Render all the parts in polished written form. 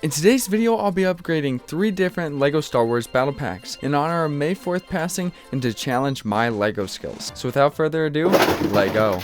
In today's video, I'll be upgrading 3 different LEGO Star Wars battle packs in honor of May 4th passing and to challenge my LEGO skills. So without further ado, let's go.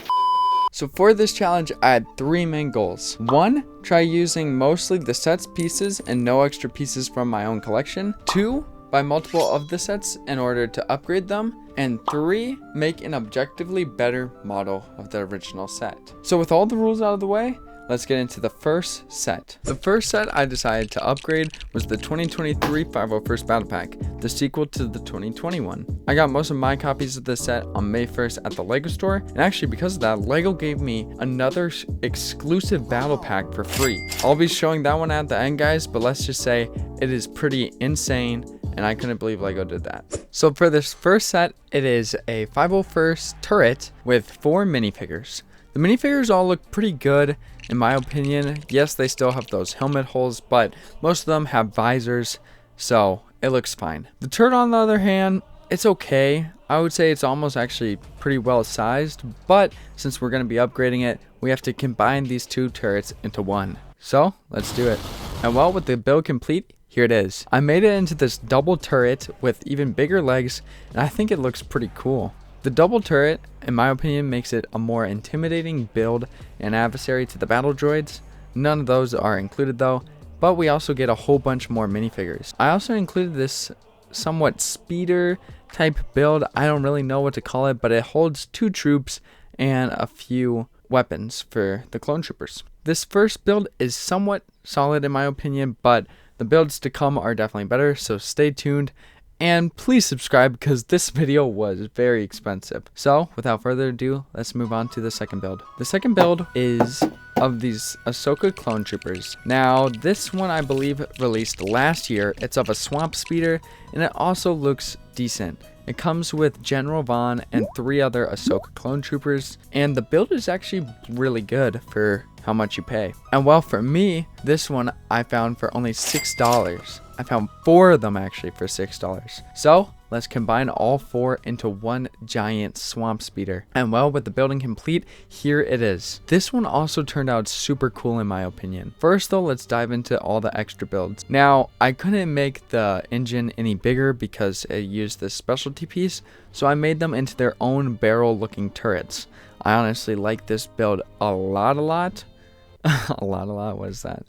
So for this challenge, I had 3 main goals. 1, try using mostly the set's pieces and no extra pieces from my own collection. 2, buy multiple of the sets in order to upgrade them. And 3, make an objectively better model of the original set. So with all the rules out of the way, let's get into the first set. The first set I decided to upgrade was the 2023 501st Battle Pack, the sequel to the 2021. I got most of my copies of this set on May 1st at the LEGO store, and actually because of that, LEGO gave me another exclusive battle pack for free. I'll be showing that one at the end, guys, but let's just say it is pretty insane, and I couldn't believe LEGO did that. So for this first set, it is a 501st turret with 4 minifigures. The minifigures all look pretty good, in my opinion. Yes, they still have those helmet holes, but most of them have visors, so it looks fine. The turret, on the other hand, it's okay. I would say it's almost actually pretty well sized, but since we're going to be upgrading it, we have to combine these 2 turrets into one. So let's do it. And well, with the build complete, here it is. I made it into this double turret with even bigger legs, and I think it looks pretty cool. The double turret, in my opinion, makes it a more intimidating build and adversary to the battle droids. None of those are included though, but we also get a whole bunch more minifigures. I also included this somewhat speeder type build. I don't really know what to call it, but it holds 2 troops and a few weapons for the clone troopers. This first build is somewhat solid in my opinion, but the builds to come are definitely better, so stay tuned. And please subscribe because this video was very expensive. So without further ado, let's move on to the second build. The second build is of these Ahsoka clone troopers. Now this one I believe released last year. It's of a swamp speeder and it also looks decent. It comes with General Vaughn and 3 other Ahsoka clone troopers, and the build is actually really good for how much you pay. And well, for me, this one I found for only $6. I found 4 of them actually for $6. So let's combine all 4 into one giant swamp speeder. And well, with the building complete, here it is. This one also turned out super cool in my opinion. First though, let's dive into all the extra builds. Now, I couldn't make the engine any bigger because it used this specialty piece, so I made them into their own barrel looking turrets. I honestly like this build a lot. A lot, what is that?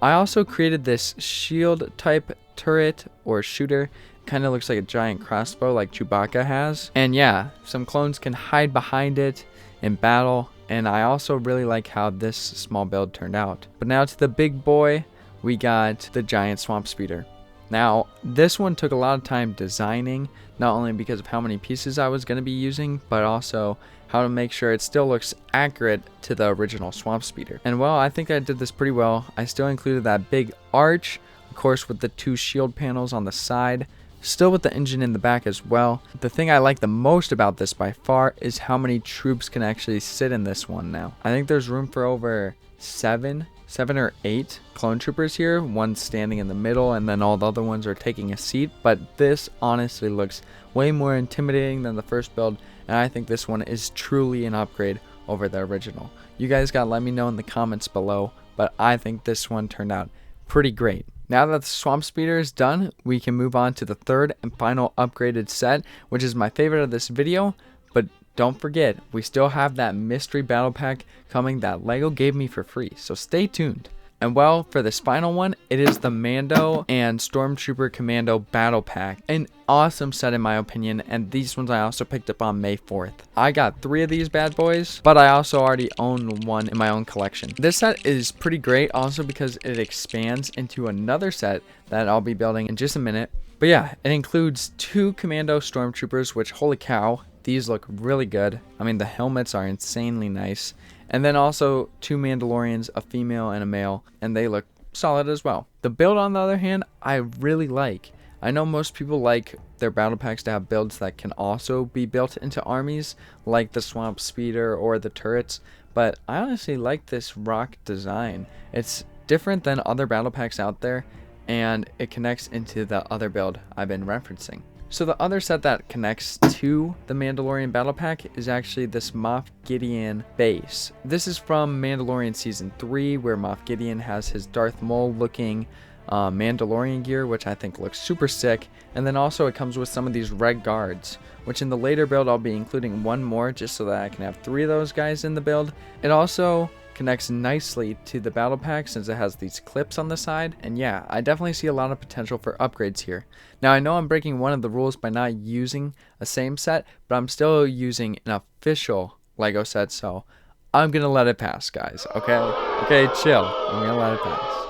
I also created this shield type turret or shooter. Kind of looks like a giant crossbow like Chewbacca has. And yeah, some clones can hide behind it in battle. And I also really like how this small build turned out. But now to the big boy, we got the giant swamp speeder. Now, this one took a lot of time designing, not only because of how many pieces I was going to be using, but also how to make sure it still looks accurate to the original swamp speeder. And well, I think I did this pretty well. I still included that big arch, of course, with the 2 shield panels on the side, still with the engine in the back as well. The thing I like the most about this by far is how many troops can actually sit in this one now. I think there's room for over 7 or 8 clone troopers here, one standing in the middle and then all the other ones are taking a seat. But this honestly looks way more intimidating than the first build, and I think this one is truly an upgrade over the original. You guys gotta let me know in the comments below, but I think this one turned out pretty great. Now that the swamp speeder is done, we can move on to the third and final upgraded set, which is my favorite of this video. But don't forget, we still have that mystery battle pack coming that LEGO gave me for free, so stay tuned. And well, for this final one, it is the Mando and Stormtrooper Commando Battle Pack. An awesome set in my opinion, and these ones I also picked up on May 4th. I got 3 of these bad boys, but I also already own one in my own collection. This set is pretty great also because it expands into another set that I'll be building in just a minute. But yeah, it includes 2 Commando Stormtroopers, which holy cow, these look really good. I mean, the helmets are insanely nice. And then also 2 Mandalorians, a female and a male, and they look solid as well. The build, on the other hand, I really like. I know most people like their battle packs to have builds that can also be built into armies, like the swamp speeder or the turrets, but I honestly like this rock design. It's different than other battle packs out there, and it connects into the other build I've been referencing. So the other set that connects to the Mandalorian Battle Pack is actually this Moff Gideon base. This is from Mandalorian Season 3, where Moff Gideon has his Darth Maul looking Mandalorian gear, which I think looks super sick. And then also it comes with some of these red guards, which in the later build I'll be including one more just so that I can have 3 of those guys in the build. It also connects nicely to the battle pack since it has these clips on the side, and yeah, I definitely see a lot of potential for upgrades here. Now I know I'm breaking one of the rules by not using a same set, but I'm still using an official Lego set, so I'm gonna let it pass, guys. Okay, chill. I'm gonna let it pass.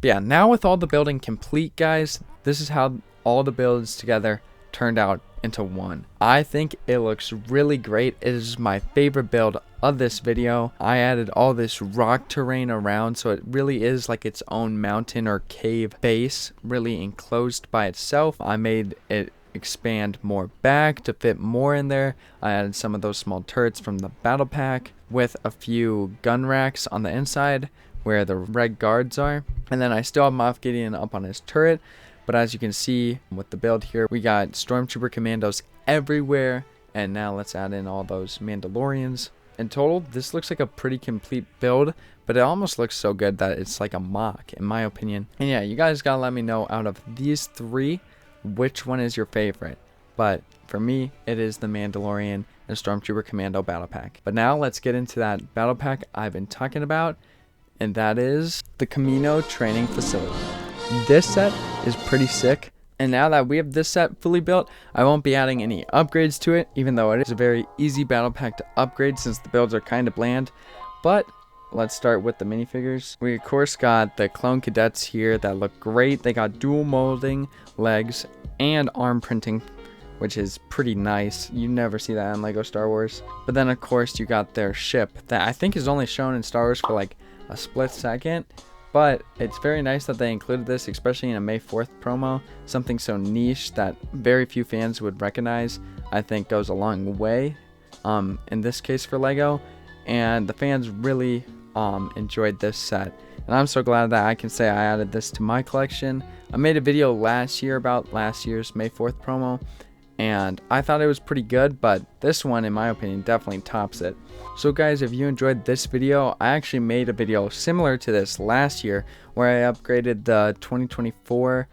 But yeah, now with all the building complete, guys, this is how all the builds together turned out into one. I think it looks really great. It is my favorite build of this video. I added all this rock terrain around, so it really is like its own mountain or cave base, really enclosed by itself. I made it expand more back to fit more in there. I added some of those small turrets from the battle pack with a few gun racks on the inside where the red guards are, and then I still have Moff Gideon up on his turret. But as you can see with the build here, we got Stormtrooper commandos everywhere. And now let's add in all those Mandalorians. In total, this looks like a pretty complete build, but it almost looks so good that it's like a mock, in my opinion. And yeah, you guys gotta let me know out of these 3, which one is your favorite. But for me, it is the Mandalorian and Stormtrooper Commando Battle Pack. But now let's get into that Battle Pack I've been talking about, and that is the Camino Training Facility. This set is pretty sick, and now that we have this set fully built, I won't be adding any upgrades to it, even though it is a very easy battle pack to upgrade since the builds are kind of bland. But let's start with the minifigures. We of course got the clone cadets here that look great. They got dual molding legs and arm printing, which is pretty nice. You never see that in Lego Star Wars. But then of course you got their ship that I think is only shown in Star Wars for like a split second. But it's very nice that they included this, especially in a May 4th promo. Something so niche that very few fans would recognize, I think goes a long way in this case for Lego. And the fans really enjoyed this set. And I'm so glad that I can say I added this to my collection. I made a video last year about last year's May 4th promo, and I thought it was pretty good, but this one, in my opinion, definitely tops it. So guys, if you enjoyed this video, I actually made a video similar to this last year where I upgraded the 2024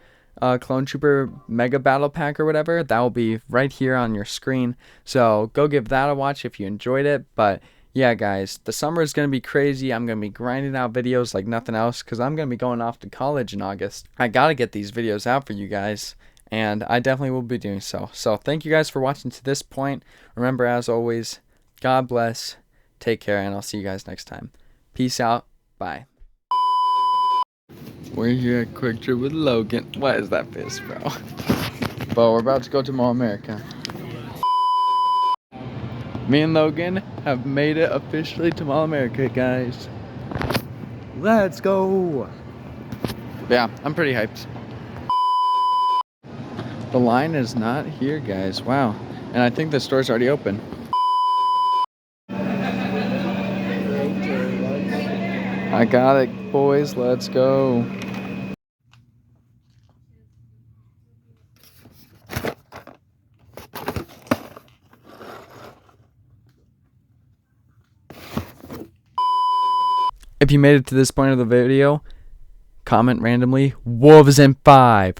Clone Trooper Mega Battle Pack or whatever. That will be right here on your screen, so go give that a watch if you enjoyed it. But yeah guys, the summer is going to be crazy. I'm going to be grinding out videos like nothing else because I'm going to be going off to college in August. I got to get these videos out for you guys, and I definitely will be doing so. So thank you guys for watching to this point. Remember, as always, God bless, take care, and I'll see you guys next time. Peace out. Bye. We're here at Quick Trip with Logan. What is that fist, bro? But we're about to go to Mall America. Me and Logan have made it officially to Mall America, guys. Let's go. Yeah, I'm pretty hyped. The line is not here, guys. Wow. And I think the store's already open. I got it, boys. Let's go. If you made it to this point of the video, comment randomly, wolves in 5.